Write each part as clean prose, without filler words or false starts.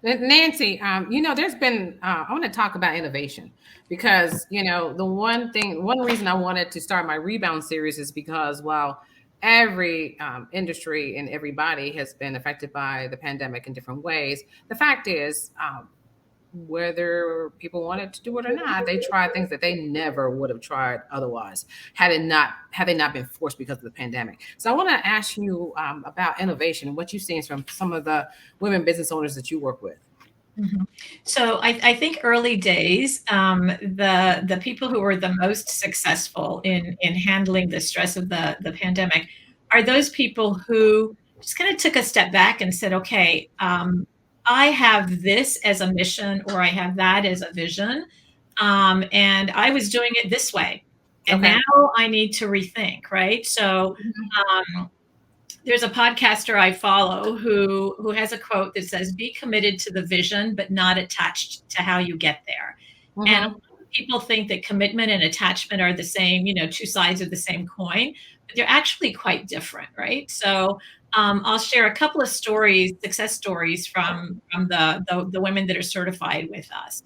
Nancy, there's been, I want to talk about innovation because, one reason I wanted to start my rebound series is because while every industry and everybody has been affected by the pandemic in different ways, the fact is, whether people wanted to do it or not, they tried things that they never would have tried otherwise had they not been forced because of the pandemic. So I want to ask you about innovation and what you've seen from some of the women business owners that you work with. Mhm. So I think early days, the people who were the most successful in handling the stress of the pandemic are those people who just kind of took a step back and said, okay, I have this as a mission, or I have that as a vision, and I was doing it this way, and Okay. now I need to rethink, right? So um, there's a podcaster I follow who has a quote that says, "Be committed to the vision, but not attached to how you get there." And a Mm-hmm. lot of people think that commitment and attachment are the same, two sides of the same coin, but they're actually quite different, right? So I'll share a couple of stories, success stories from the women that are certified with us.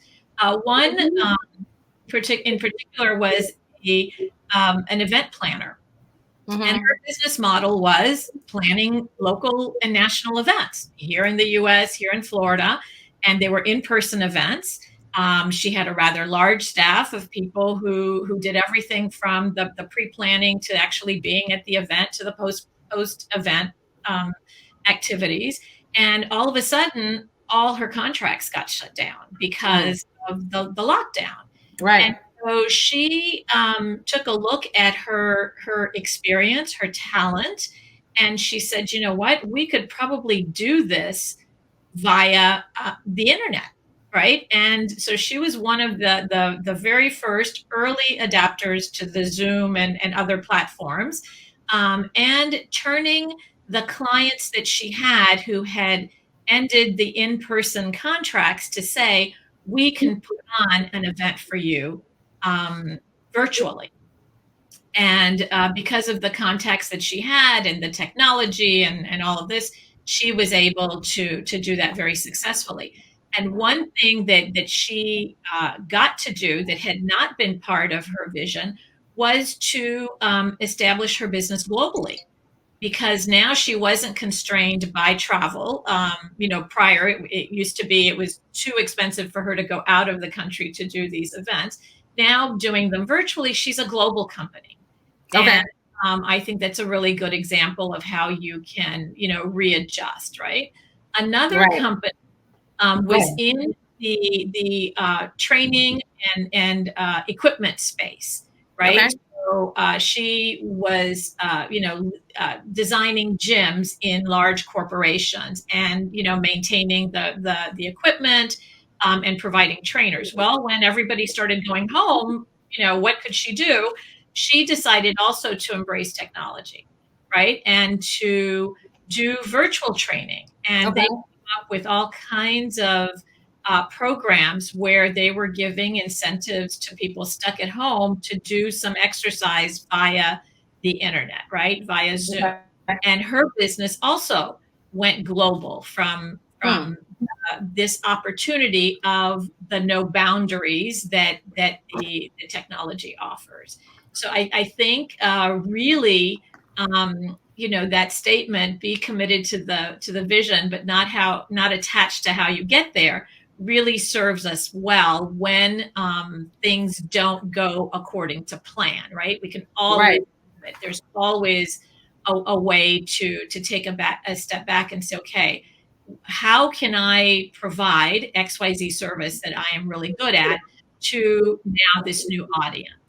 One in particular was an event planner, and Mm-hmm. her business model was planning local and national events here in the US, here in Florida, and they were in person events. She had a rather large staff of people who did everything from the pre planning to actually being at the event to the post event um, activities. And all of a sudden, all her contracts got shut down Mm. because of the lockdown. And Right. so she took a look at her experience, her talent, and she said, "You know what? We could probably do this via the internet." Right. And so she was one of the very first early adapters to the Zoom and other platforms, and turning the clients that she had who had ended the in-person contracts to say, we can put on an event for you um, virtually. And because of the contacts that she had and the technology and all of this, she was able to do that very successfully. And one thing that she got to do that had not been part of her vision was to establish her business globally, because now she wasn't constrained by travel. Prior it used to be it was too expensive for her to go out of the country to do these events. Now doing them virtually, she's a global company, Okay. and I think that's a really good example of how you can, readjust. Right. Another Right. company Go was ahead. in the training and equipment space, Okay. right? So she was, designing gyms in large corporations, and maintaining the equipment, and providing trainers. Well, when everybody started going home, what could she do? She decided also to embrace technology, right, and to do virtual training, and Okay. they up with all kinds of programs where they were giving incentives to people stuck at home to do some exercise via the internet, right? Via Zoom. Okay. And her business also went global from Hmm. this opportunity of the no boundaries that the technology offers. So I think really that statement, be committed to the vision, but not attached to how you get there, really serves us well when things don't go according to plan, right? We can always Right. there's always a way to take a step back and say, okay, how can I provide XYZ service that I am really good at to now this new audience?